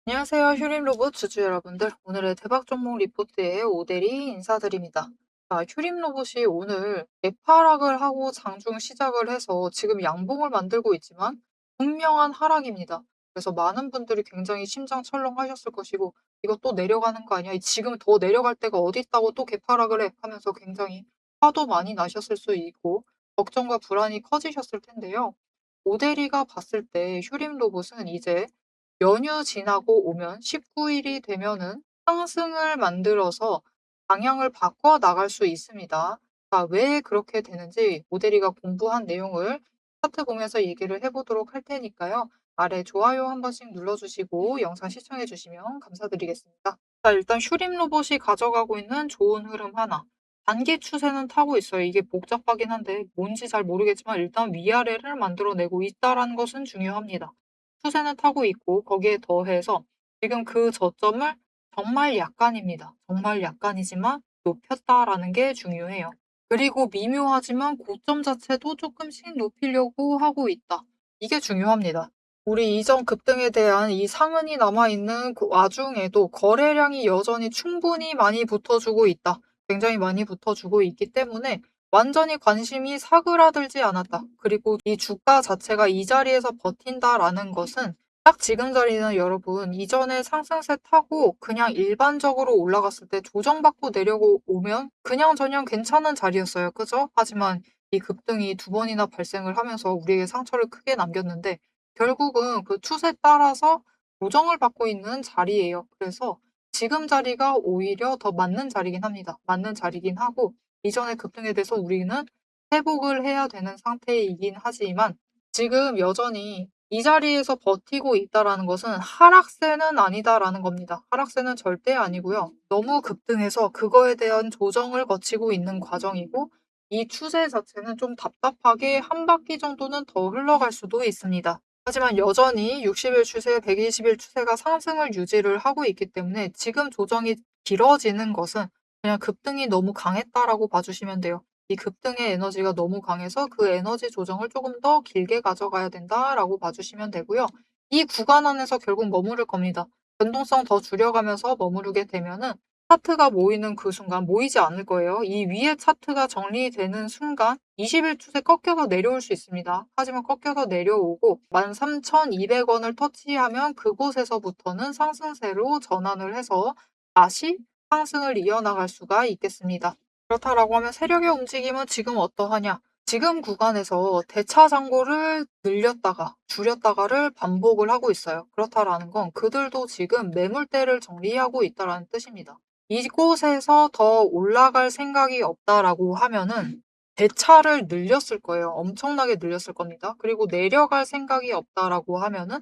안녕하세요. 휴림로봇 주주 여러분들. 오늘의 대박 종목 리포트에 오대리 인사드립니다. 자, 휴림로봇이 오늘 대파락을 하고 장중 시작을 해서 지금 양봉을 만들고 있지만 분명한 하락입니다. 그래서 많은 분들이 굉장히 심장 철렁하셨을 것이고 이거 또 내려가는 거 아니야? 지금 더 내려갈 데가 어디 있다고 또 개파락을 해? 하면서 굉장히 화도 많이 나셨을 수 있고 걱정과 불안이 커지셨을 텐데요. 오대리가 봤을 때 휴림로봇은 이제 연휴 지나고 오면 19일이 되면은 상승을 만들어서 방향을 바꿔 나갈 수 있습니다. 자, 왜 그렇게 되는지 모델이가 공부한 내용을 차트 보면서 얘기를 해보도록 할 테니까요. 아래 좋아요 한 번씩 눌러주시고 영상 시청해 주시면 감사드리겠습니다. 자, 일단 휴림 로봇이 가져가고 있는 좋은 흐름 하나. 단기 추세는 타고 있어요. 이게 복잡하긴 한데 뭔지 잘 모르겠지만 일단 위아래를 만들어내고 있다라는 것은 중요합니다. 추세는 타고 있고 거기에 더해서 지금 그 저점을 정말 약간입니다. 정말 약간이지만 높였다라는 게 중요해요. 그리고 미묘하지만 고점 자체도 조금씩 높이려고 하고 있다. 이게 중요합니다. 우리 이전 급등에 대한 이 상흔이 남아있는 그 와중에도 거래량이 여전히 충분히 많이 붙어주고 있다. 굉장히 많이 붙어주고 있기 때문에 완전히 관심이 사그라들지 않았다. 그리고 이 주가 자체가 이 자리에서 버틴다라는 것은 딱 지금 자리는 여러분 이전에 상승세 타고 그냥 일반적으로 올라갔을 때 조정받고 내려고 오면 그냥저냥 괜찮은 자리였어요. 그죠? 하지만 이 급등이 두 번이나 발생을 하면서 우리에게 상처를 크게 남겼는데 결국은 그 추세 따라서 조정을 받고 있는 자리예요. 그래서 지금 자리가 오히려 더 맞는 자리긴 합니다. 맞는 자리긴 하고 이전의 급등에 대해서 우리는 회복을 해야 되는 상태이긴 하지만 지금 여전히 이 자리에서 버티고 있다라는 것은 하락세는 아니다라는 겁니다. 하락세는 절대 아니고요. 너무 급등해서 그거에 대한 조정을 거치고 있는 과정이고 이 추세 자체는 좀 답답하게 한 바퀴 정도는 더 흘러갈 수도 있습니다. 하지만 여전히 60일 추세, 120일 추세가 상승을 유지를 하고 있기 때문에 지금 조정이 길어지는 것은 그냥 급등이 너무 강했다라고 봐주시면 돼요. 이 급등의 에너지가 너무 강해서 그 에너지 조정을 조금 더 길게 가져가야 된다라고 봐주시면 되고요. 이 구간 안에서 결국 머무를 겁니다. 변동성 더 줄여가면서 머무르게 되면은 차트가 모이는 그 순간 모이지 않을 거예요. 이 위에 차트가 정리되는 순간 20일 추세 꺾여서 내려올 수 있습니다. 하지만 꺾여서 내려오고 13,200원을 터치하면 그곳에서부터는 상승세로 전환을 해서 다시 상승을 이어나갈 수가 있겠습니다. 그렇다라고 하면 세력의 움직임은 지금 어떠하냐? 지금 구간에서 대차 잔고를 늘렸다가 줄였다가를 반복을 하고 있어요. 그렇다라는 건 그들도 지금 매물대를 정리하고 있다라는 뜻입니다. 이곳에서 더 올라갈 생각이 없다라고 하면은 대차를 늘렸을 거예요. 엄청나게 늘렸을 겁니다. 그리고 내려갈 생각이 없다라고 하면은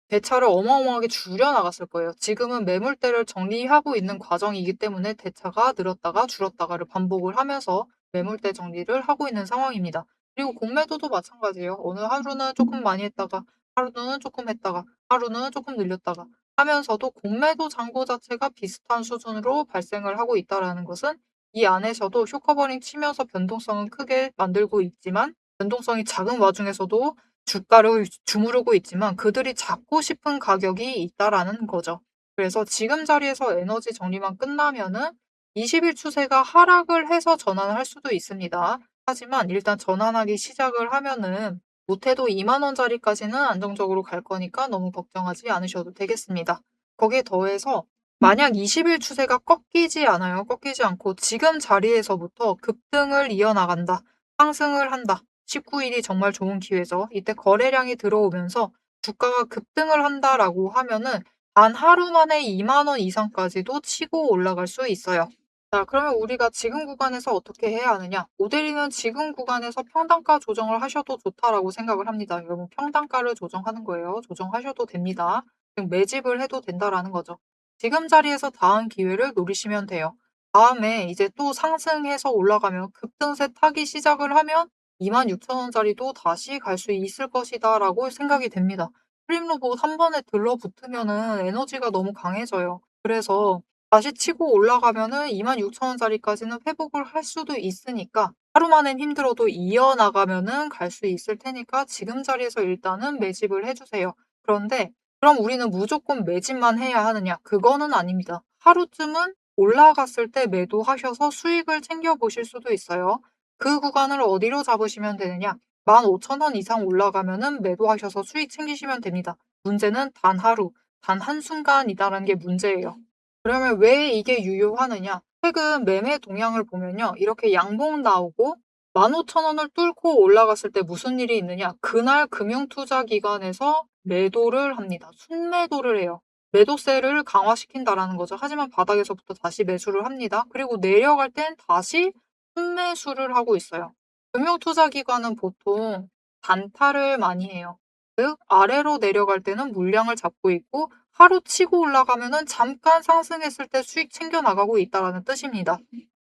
대차를 어마어마하게 줄여 나갔을 거예요. 지금은 매물대를 정리하고 있는 과정이기 때문에 대차가 늘었다가 줄었다가를 반복을 하면서 매물대 정리를 하고 있는 상황입니다. 그리고 공매도도 마찬가지예요. 어느 하루는 조금 많이 했다가 하루는 조금 했다가 하루는 조금 늘렸다가 하면서도 공매도 잔고 자체가 비슷한 수준으로 발생을 하고 있다라는 것은 이 안에서도 쇼커버링 치면서 변동성은 크게 만들고 있지만 변동성이 작은 와중에서도 주가를 주무르고 있지만 그들이 잡고 싶은 가격이 있다라는 거죠. 그래서 지금 자리에서 에너지 정리만 끝나면은 20일 추세가 하락을 해서 전환을 할 수도 있습니다. 하지만 일단 전환하기 시작을 하면은 못해도 2만 원짜리까지는 안정적으로 갈 거니까 너무 걱정하지 않으셔도 되겠습니다. 거기에 더해서 만약 20일 추세가 꺾이지 않아요. 꺾이지 않고 지금 자리에서부터 급등을 이어나간다. 상승을 한다. 19일이 정말 좋은 기회죠. 이때 거래량이 들어오면서 주가가 급등을 한다라고 하면은 단 하루 만에 2만 원 이상까지도 치고 올라갈 수 있어요. 자, 그러면 우리가 지금 구간에서 어떻게 해야 하느냐? 모델이는 지금 구간에서 평단가 조정을 하셔도 좋다라고 생각을 합니다. 여러분, 평단가를 조정하는 거예요. 조정하셔도 됩니다. 지금 매집을 해도 된다라는 거죠. 지금 자리에서 다음 기회를 노리시면 돼요. 다음에 이제 또 상승해서 올라가면 급등세 타기 시작을 하면 26,000원짜리도 다시 갈 수 있을 것이다라고 생각이 됩니다. 프림로봇 한 번에 들러붙으면은 에너지가 너무 강해져요. 그래서 다시 치고 올라가면은 26,000원짜리까지는 회복을 할 수도 있으니까 하루만엔 힘들어도 이어나가면은 갈 수 있을 테니까 지금 자리에서 일단은 매집을 해 주세요. 그런데 그럼 우리는 무조건 매집만 해야 하느냐? 그거는 아닙니다. 하루쯤은 올라갔을 때 매도하셔서 수익을 챙겨보실 수도 있어요. 그 구간을 어디로 잡으시면 되느냐? 15,000원 이상 올라가면은 매도하셔서 수익 챙기시면 됩니다. 문제는 단 하루, 단 한순간이다라는 게 문제예요. 그러면 왜 이게 유효하느냐? 최근 매매 동향을 보면요. 이렇게 양봉 나오고 15,000원을 뚫고 올라갔을 때 무슨 일이 있느냐? 그날 금융투자기관에서 매도를 합니다. 순매도를 해요. 매도세를 강화시킨다라는 거죠. 하지만 바닥에서부터 다시 매수를 합니다. 그리고 내려갈 땐 다시 순매수를 하고 있어요. 금융투자기관은 보통 단타를 많이 해요. 즉, 아래로 내려갈 때는 물량을 잡고 있고 하루 치고 올라가면은 잠깐 상승했을 때 수익 챙겨 나가고 있다라는 뜻입니다.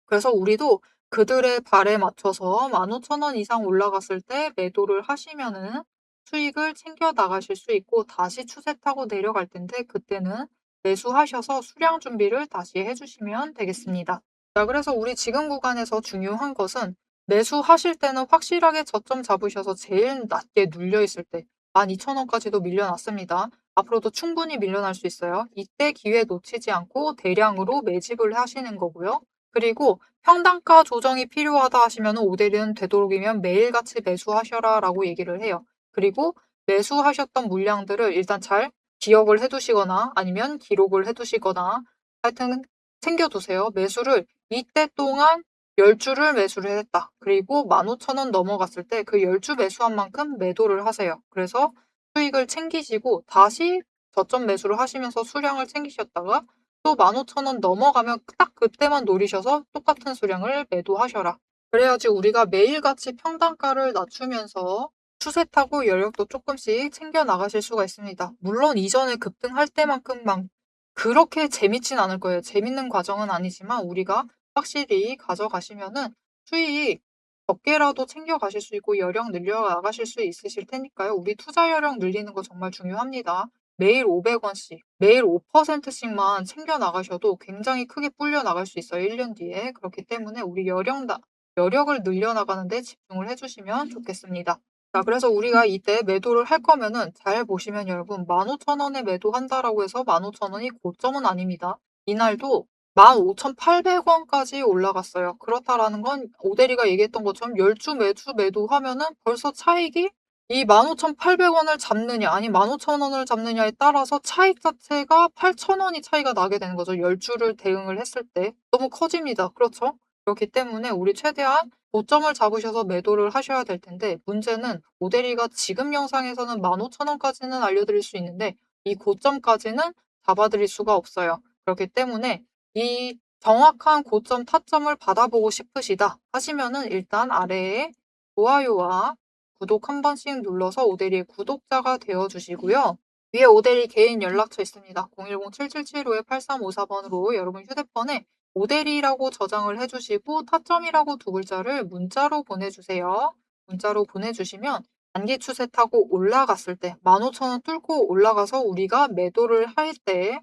그래서 우리도 그들의 발에 맞춰서 15,000원 이상 올라갔을 때 매도를 하시면은 수익을 챙겨 나가실 수 있고 다시 추세 타고 내려갈 텐데 그때는 매수하셔서 수량 준비를 다시 해주시면 되겠습니다. 자, 그래서 우리 지금 구간에서 중요한 것은 매수하실 때는 확실하게 저점 잡으셔서 제일 낮게 눌려 있을 때 12,000원까지도 밀려났습니다. 앞으로도 충분히 밀려날 수 있어요. 이때 기회 놓치지 않고 대량으로 매집을 하시는 거고요. 그리고 평단가 조정이 필요하다 하시면 오데리는 되도록이면 매일같이 매수하셔라 라고 얘기를 해요. 그리고 매수하셨던 물량들을 일단 잘 기억을 해두시거나 아니면 기록을 해두시거나 하여튼 챙겨두세요. 매수를 이때 동안 10주를 매수를 했다. 그리고 15,000원 넘어갔을 때 그 10주 매수한 만큼 매도를 하세요. 그래서 수익을 챙기시고 다시 저점 매수를 하시면서 수량을 챙기셨다가 또 15,000원 넘어가면 딱 그때만 노리셔서 똑같은 수량을 매도하셔라. 그래야지 우리가 매일같이 평단가를 낮추면서 추세 타고 여력도 조금씩 챙겨 나가실 수가 있습니다. 물론 이전에 급등할 때만큼만 그렇게 재밌진 않을 거예요. 재밌는 과정은 아니지만 우리가 확실히 가져가시면은 수익 적게라도 챙겨 가실 수 있고 여력 늘려 나가실 수 있으실 테니까요. 우리 투자 여력 늘리는 거 정말 중요합니다. 매일 500원씩, 매일 5%씩만 챙겨 나가셔도 굉장히 크게 불려 나갈 수 있어요. 1년 뒤에. 그렇기 때문에 우리 여력을 늘려 나가는 데 집중을 해주시면 좋겠습니다. 자, 그래서 우리가 이때 매도를 할 거면은 잘 보시면 여러분 15,000원에 매도한다라고 해서 15,000원이 고점은 아닙니다. 이날도 15,800원까지 올라갔어요. 그렇다라는 건 오대리가 얘기했던 것처럼 10주 매주 매도하면은 벌써 차익이 이 15,800원을 잡느냐 아니면 15,000원을 잡느냐에 따라서 차익 자체가 8,000원이 차이가 나게 되는 거죠. 10주를 대응을 했을 때. 너무 커집니다. 그렇죠? 그렇기 때문에 우리 최대한 고점을 잡으셔서 매도를 하셔야 될 텐데 문제는 오대리가 지금 영상에서는 15,000원까지는 알려드릴 수 있는데 이 고점까지는 잡아드릴 수가 없어요. 그렇기 때문에 이 정확한 고점 타점을 받아보고 싶으시다 하시면은 일단 아래에 좋아요와 구독 한 번씩 눌러서 오대리의 구독자가 되어주시고요. 위에 오대리 개인 연락처 있습니다. 010-7775-8354번으로 여러분 휴대폰에 오대리라고 저장을 해주시고 타점이라고 두 글자를 문자로 보내주세요. 문자로 보내주시면 단기 추세 타고 올라갔을 때 15,000원 뚫고 올라가서 우리가 매도를 할 때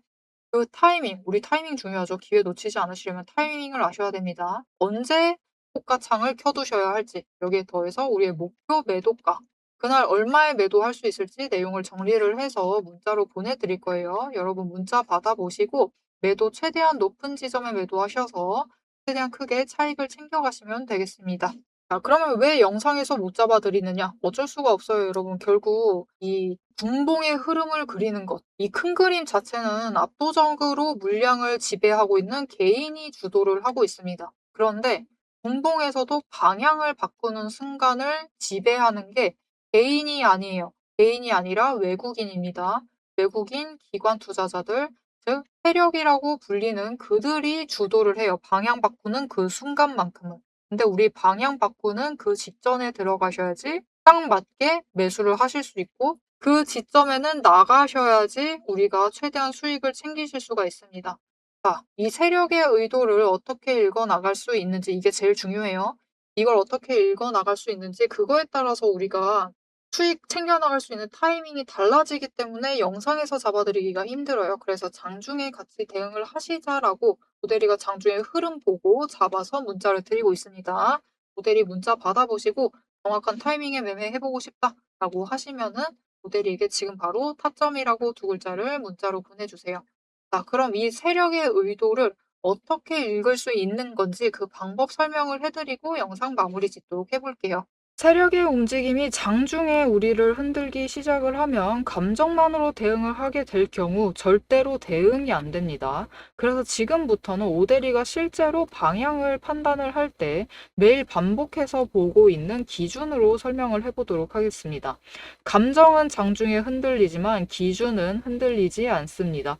그 타이밍, 우리 타이밍 중요하죠. 기회 놓치지 않으시려면 타이밍을 아셔야 됩니다. 언제 호가창을 켜두셔야 할지 여기에 더해서 우리의 목표 매도가 그날 얼마에 매도할 수 있을지 내용을 정리를 해서 문자로 보내드릴 거예요. 여러분 문자 받아보시고 매도 최대한 높은 지점에 매도하셔서 최대한 크게 차익을 챙겨가시면 되겠습니다. 자, 그러면 왜 영상에서 못 잡아드리느냐? 어쩔 수가 없어요, 여러분. 결국 이 분봉의 흐름을 그리는 것, 이 큰 그림 자체는 압도적으로 물량을 지배하고 있는 개인이 주도를 하고 있습니다. 그런데 분봉에서도 방향을 바꾸는 순간을 지배하는 게 개인이 아니에요. 개인이 아니라 외국인입니다. 외국인 기관 투자자들, 즉 세력이라고 불리는 그들이 주도를 해요. 방향 바꾸는 그 순간만큼은. 근데 우리 방향 바꾸는 그 직전에 들어가셔야지 딱 맞게 매수를 하실 수 있고 그 지점에는 나가셔야지 우리가 최대한 수익을 챙기실 수가 있습니다. 자, 이 세력의 의도를 어떻게 읽어 나갈 수 있는지 이게 제일 중요해요. 이걸 어떻게 읽어 나갈 수 있는지 그거에 따라서 우리가 수익 챙겨 나갈 수 있는 타이밍이 달라지기 때문에 영상에서 잡아드리기가 힘들어요. 그래서 장중에 같이 대응을 하시자라고 모델이가 장중의 흐름 보고 잡아서 문자를 드리고 있습니다. 모델이 문자 받아보시고 정확한 타이밍에 매매해보고 싶다라고 하시면은 오대리에게 지금 바로 타점이라고 두 글자를 문자로 보내주세요. 자, 그럼 이 세력의 의도를 어떻게 읽을 수 있는 건지 그 방법 설명을 해드리고 영상 마무리 짓도록 해볼게요. 세력의 움직임이 장중에 우리를 흔들기 시작을 하면 감정만으로 대응을 하게 될 경우 절대로 대응이 안 됩니다. 그래서 지금부터는 오대리가 실제로 방향을 판단을 할 때 매일 반복해서 보고 있는 기준으로 설명을 해보도록 하겠습니다. 감정은 장중에 흔들리지만 기준은 흔들리지 않습니다.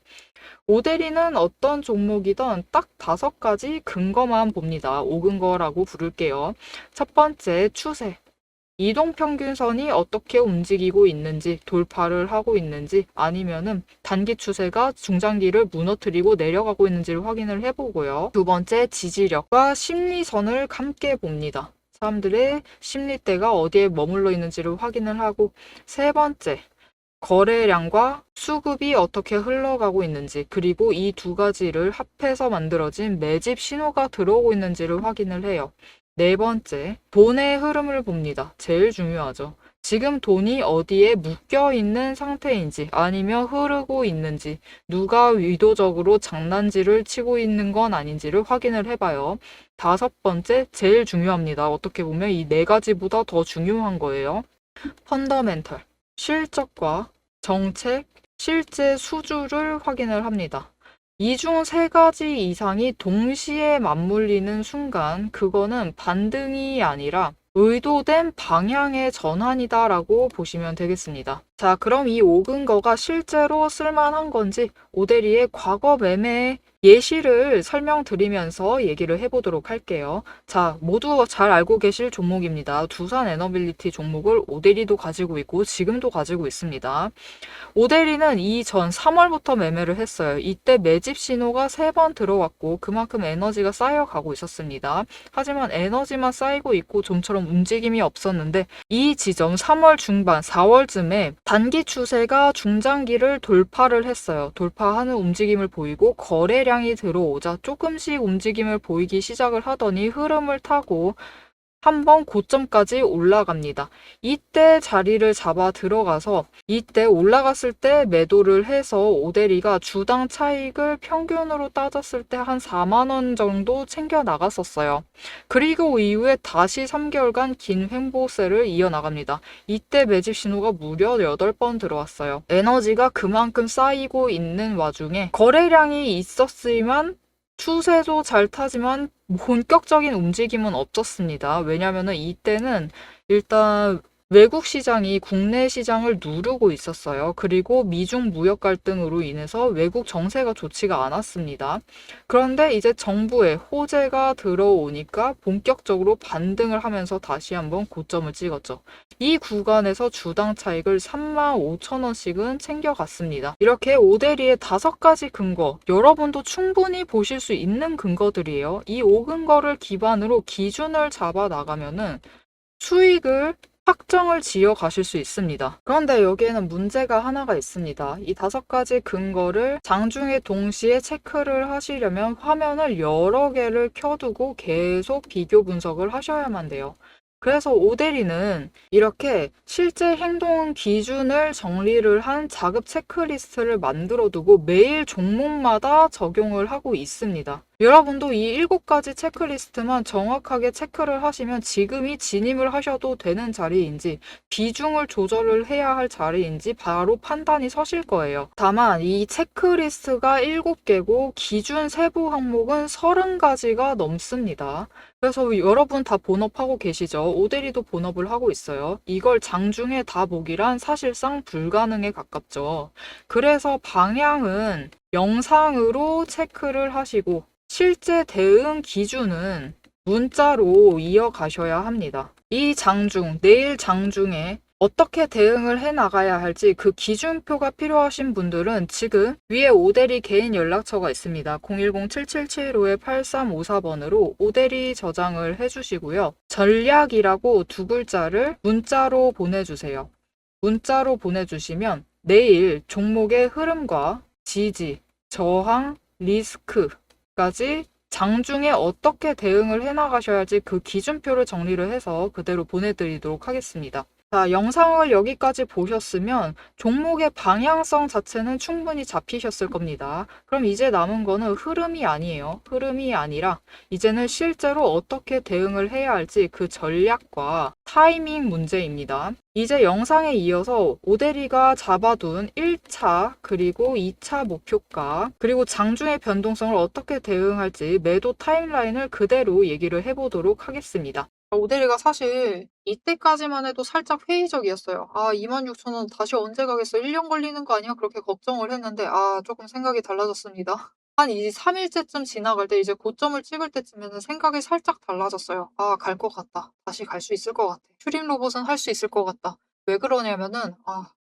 오대리는 어떤 종목이든 딱 5가지 근거만 봅니다. 5근거라고 부를게요. 첫 번째, 추세. 이동평균선이 어떻게 움직이고 있는지, 돌파를 하고 있는지, 아니면은 단기 추세가 중장기를 무너뜨리고 내려가고 있는지를 확인을 해보고요. 두 번째, 지지력과 심리선을 함께 봅니다. 사람들의 심리대가 어디에 머물러 있는지를 확인을 하고, 세 번째, 거래량과 수급이 어떻게 흘러가고 있는지, 그리고 이 두 가지를 합해서 만들어진 매집 신호가 들어오고 있는지를 확인을 해요. 네 번째, 돈의 흐름을 봅니다. 제일 중요하죠. 지금 돈이 어디에 묶여 있는 상태인지, 아니면 흐르고 있는지, 누가 의도적으로 장난질을 치고 있는 건 아닌지를 확인을 해봐요. 다섯 번째, 제일 중요합니다. 어떻게 보면 이 네 가지보다 더 중요한 거예요. 펀더멘털. 실적과 정책, 실제 수주를 확인을 합니다. 이 중 세 가지 이상이 동시에 맞물리는 순간 그거는 반등이 아니라 의도된 방향의 전환이다라고 보시면 되겠습니다. 자, 그럼 이 5근거가 실제로 쓸만한 건지 오대리의 과거 매매 예시를 설명드리면서 얘기를 해보도록 할게요. 자, 모두 잘 알고 계실 종목입니다. 두산 에너빌리티 종목을 오대리도 가지고 있고 지금도 가지고 있습니다. 오대리는 이전 3월부터 매매를 했어요. 이때 매집 신호가 3번 들어왔고 그만큼 에너지가 쌓여가고 있었습니다. 하지만 에너지만 쌓이고 있고 좀처럼 움직임이 없었는데 이 지점 3월 중반, 4월쯤에 단기 추세가 중장기를 돌파를 했어요. 돌파하는 움직임을 보이고 거래량이 들어오자 조금씩 움직임을 보이기 시작을 하더니 흐름을 타고 한번 고점까지 올라갑니다. 이때 자리를 잡아 들어가서 이때 올라갔을 때 매도를 해서 오대리가 주당 차익을 평균으로 따졌을 때 한 4만 원 정도 챙겨 나갔었어요. 그리고 이후에 다시 3개월간 긴 횡보세를 이어나갑니다. 이때 매집 신호가 무려 8번 들어왔어요. 에너지가 그만큼 쌓이고 있는 와중에 거래량이 있었지만 추세도 잘 타지만 본격적인 움직임은 없었습니다. 왜냐면은 이때는 일단 외국 시장이 국내 시장을 누르고 있었어요. 그리고 미중 무역 갈등으로 인해서 외국 정세가 좋지가 않았습니다. 그런데 이제 정부의 호재가 들어오니까 본격적으로 반등을 하면서 다시 한번 고점을 찍었죠. 이 구간에서 주당 차익을 35,000원씩은 챙겨갔습니다. 이렇게 오대리의 5가지 근거, 여러분도 충분히 보실 수 있는 근거들이에요. 이 5근거를 기반으로 기준을 잡아 나가면은 수익을 확정을 지어 가실 수 있습니다. 그런데 여기에는 문제가 하나가 있습니다. 이 5가지 근거를 장중에 동시에 체크를 하시려면 화면을 여러 개를 켜두고 계속 비교 분석을 하셔야만 돼요. 그래서 오대리는 이렇게 실제 행동 기준을 정리를 한 자급 체크리스트를 만들어 두고 매일 종목마다 적용을 하고 있습니다. 여러분도 이 7가지 체크리스트만 정확하게 체크를 하시면 지금이 진입을 하셔도 되는 자리인지 비중을 조절을 해야 할 자리인지 바로 판단이 서실 거예요. 다만 이 체크리스트가 7개고 기준 세부 항목은 30가지가 넘습니다. 그래서 여러분 다 본업하고 계시죠? 오대리도 본업을 하고 있어요. 이걸 장중에 다 보기란 사실상 불가능에 가깝죠. 그래서 방향은 영상으로 체크를 하시고 실제 대응 기준은 문자로 이어가셔야 합니다. 이 장중, 내일 장중에 어떻게 대응을 해 나가야 할지 그 기준표가 필요하신 분들은 지금 위에 오대리 개인 연락처가 있습니다. 010-7775-8354번으로 오대리 저장을 해주시고요. 전략이라고 2글자를 문자로 보내주세요. 문자로 보내주시면 내일 종목의 흐름과 지지, 저항, 리스크 까지 장중에 어떻게 대응을 해나가셔야 할지 그 기준표를 정리를 해서 그대로 보내드리도록 하겠습니다. 자, 영상을 여기까지 보셨으면 종목의 방향성 자체는 충분히 잡히셨을 겁니다. 그럼 이제 남은 거는 흐름이 아니에요. 흐름이 아니라 이제는 실제로 어떻게 대응을 해야 할지 그 전략과 타이밍 문제입니다. 이제 영상에 이어서 오데리가 잡아둔 1차 그리고 2차 목표가 그리고 장중의 변동성을 어떻게 대응할지 매도 타임라인을 그대로 얘기를 해보도록 하겠습니다. 오데리가 사실 이때까지만 해도 살짝 회의적이었어요. 26,000원 다시 언제 가겠어? 1년 걸리는 거 아니야? 그렇게 걱정을 했는데 조금 생각이 달라졌습니다. 한 이 3일째쯤 지나갈 때 이제 고점을 찍을 때쯤에는 생각이 살짝 달라졌어요. 갈 것 같다. 다시 갈 수 있을 것 같아. 슈링 로봇은 할 수 있을 것 같다. 왜 그러냐면은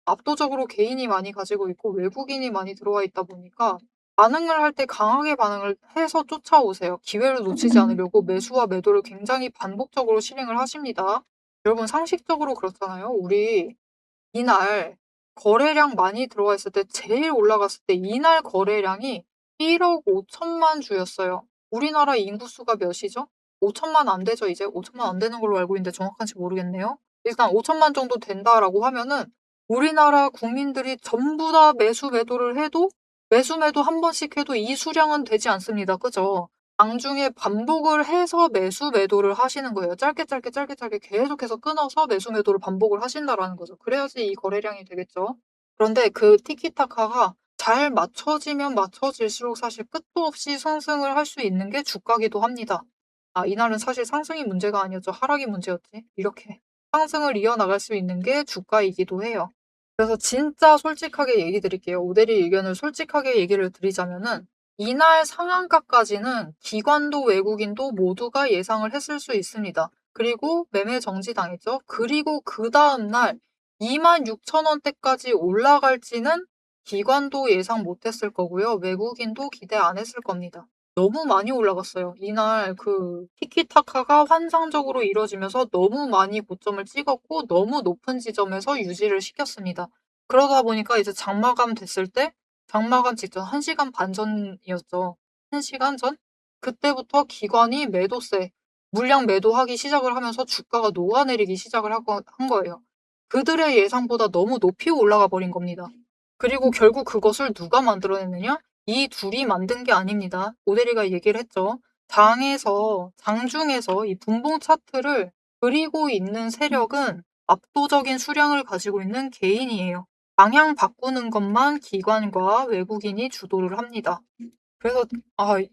압도적으로 개인이 많이 가지고 있고 외국인이 많이 들어와 있다 보니까 반응을 할 때 강하게 반응을 해서 쫓아오세요. 기회를 놓치지 않으려고 매수와 매도를 굉장히 반복적으로 실행을 하십니다. 여러분 상식적으로 그렇잖아요. 우리 이날 거래량 많이 들어와 있을 때 제일 올라갔을 때 이날 거래량이 1억 5천만 주였어요. 우리나라 인구수가 몇이죠? 5천만 안 되죠, 이제? 5천만 안 되는 걸로 알고 있는데 정확한지 모르겠네요. 일단 5천만 정도 된다라고 하면은 우리나라 국민들이 전부 다 매수 매도를 해도 매수 매도 한 번씩 해도 이 수량은 되지 않습니다. 그죠? 장중에 반복을 해서 매수 매도를 하시는 거예요. 짧게 짧게 짧게 짧게 계속해서 끊어서 매수 매도를 반복을 하신다라는 거죠. 그래야지 이 거래량이 되겠죠. 그런데 그 티키타카가 잘 맞춰지면 맞춰질수록 사실 끝도 없이 상승을 할 수 있는 게 주가기도 합니다. 이날은 사실 상승이 문제가 아니었죠. 하락이 문제였지. 이렇게 상승을 이어나갈 수 있는 게 주가이기도 해요. 그래서 진짜 솔직하게 얘기 드릴게요. 오대리 의견을 솔직하게 얘기를 드리자면은 이날 상한가까지는 기관도 외국인도 모두가 예상을 했을 수 있습니다. 그리고 매매 정지당했죠. 그리고 그 다음날 26,000원대까지 올라갈지는 기관도 예상 못했을 거고요. 외국인도 기대 안 했을 겁니다. 너무 많이 올라갔어요. 이날 그 티키타카가 환상적으로 이뤄지면서 너무 많이 고점을 찍었고 너무 높은 지점에서 유지를 시켰습니다. 그러다 보니까 이제 장마감 됐을 때 장마감 직전 1시간 반 전이었죠. 1시간 전? 그때부터 기관이 매도세, 물량 매도하기 시작을 하면서 주가가 녹아내리기 시작을 한 거예요. 그들의 예상보다 너무 높이 올라가 버린 겁니다. 그리고 결국 그것을 누가 만들어냈느냐? 이 둘이 만든 게 아닙니다. 오데리가 얘기를 했죠. 장중에서 이 분봉 차트를 그리고 있는 세력은 압도적인 수량을 가지고 있는 개인이에요. 방향 바꾸는 것만 기관과 외국인이 주도를 합니다. 그래서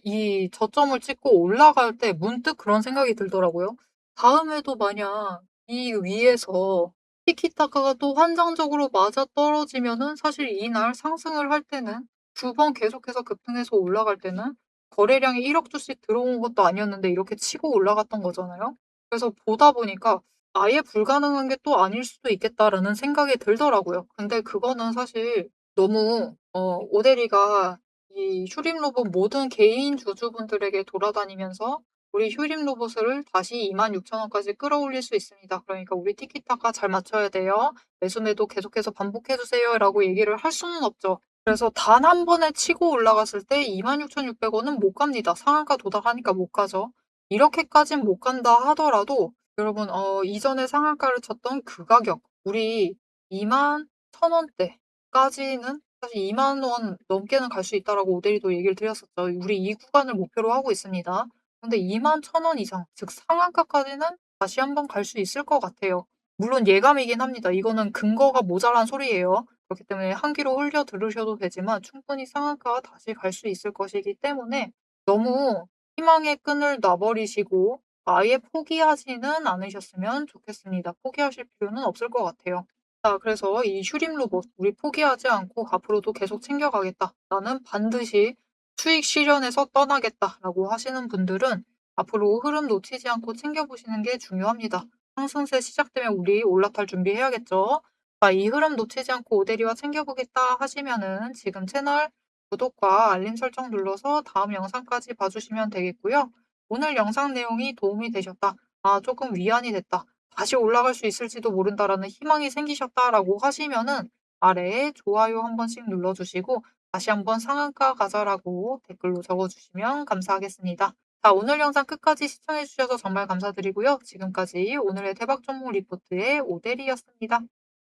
이 저점을 찍고 올라갈 때 문득 그런 생각이 들더라고요. 다음에도 만약 이 위에서 티키타카가 또 환상적으로 맞아떨어지면은 사실 이날 상승을 할 때는 두 번 계속해서 급등해서 올라갈 때는 거래량이 1억 주씩 들어온 것도 아니었는데 이렇게 치고 올라갔던 거잖아요. 그래서 보다 보니까 '아예 불가능한 게 또 아닐 수도 있겠다.'라는 생각이 들더라고요. 근데 그거는 사실 너무 오데리가 이 휴림 로봇 모든 개인 주주분들에게 돌아다니면서 우리 휴림 로봇을 다시 26,000원까지 끌어올릴 수 있습니다. 그러니까 "우리 티키타카 잘 맞춰야 돼요. 매수 매도 계속해서 반복해 주세요."라고 얘기를 할 수는 없죠. 그래서 단 한 번에 치고 올라갔을 때 26,600원은 못 갑니다. 상한가 도달하니까 못 가죠. 이렇게까진 못 간다 하더라도 여러분 이전에 상한가를 쳤던 그 가격 우리 21,000원대까지는 사실 20,000원 넘게는 갈 수 있다라고 오데리도 얘기를 드렸었죠. 우리 이 구간을 목표로 하고 있습니다. 근데 21,000원 이상 즉 상한가까지는 다시 한번 갈 수 있을 것 같아요. 물론 예감이긴 합니다. 이거는 근거가 모자란 소리예요. 그렇기 때문에 한 귀로 흘려 들으셔도 되지만 충분히 상한가가 다시 갈 수 있을 것이기 때문에 너무 희망의 끈을 놔 버리시고 아예 포기하지는 않으셨으면 좋겠습니다. 포기하실 필요는 없을 것 같아요. 자, 그래서 이 휴림 로봇 우리 포기하지 않고 앞으로도 계속 챙겨가겠다. 나는 반드시 수익 실현에서 떠나겠다라고 하시는 분들은 앞으로 흐름 놓치지 않고 챙겨보시는 게 중요합니다. 상승세 시작되면 우리 올라탈 준비해야겠죠. 자, 이 흐름 놓치지 않고 오데리와 챙겨보겠다 하시면은 지금 채널 구독과 알림 설정 눌러서 다음 영상까지 봐주시면 되겠고요. 오늘 영상 내용이 도움이 되셨다. 조금 위안이 됐다. 다시 올라갈 수 있을지도 모른다라는 희망이 생기셨다라고 하시면은 아래에 좋아요 한 번씩 눌러주시고 다시 한번 상한가 가자라고 댓글로 적어주시면 감사하겠습니다. 자, 오늘 영상 끝까지 시청해 주셔서 정말 감사드리고요. 지금까지 오늘의 대박 종목 리포트의 오대리였습니다.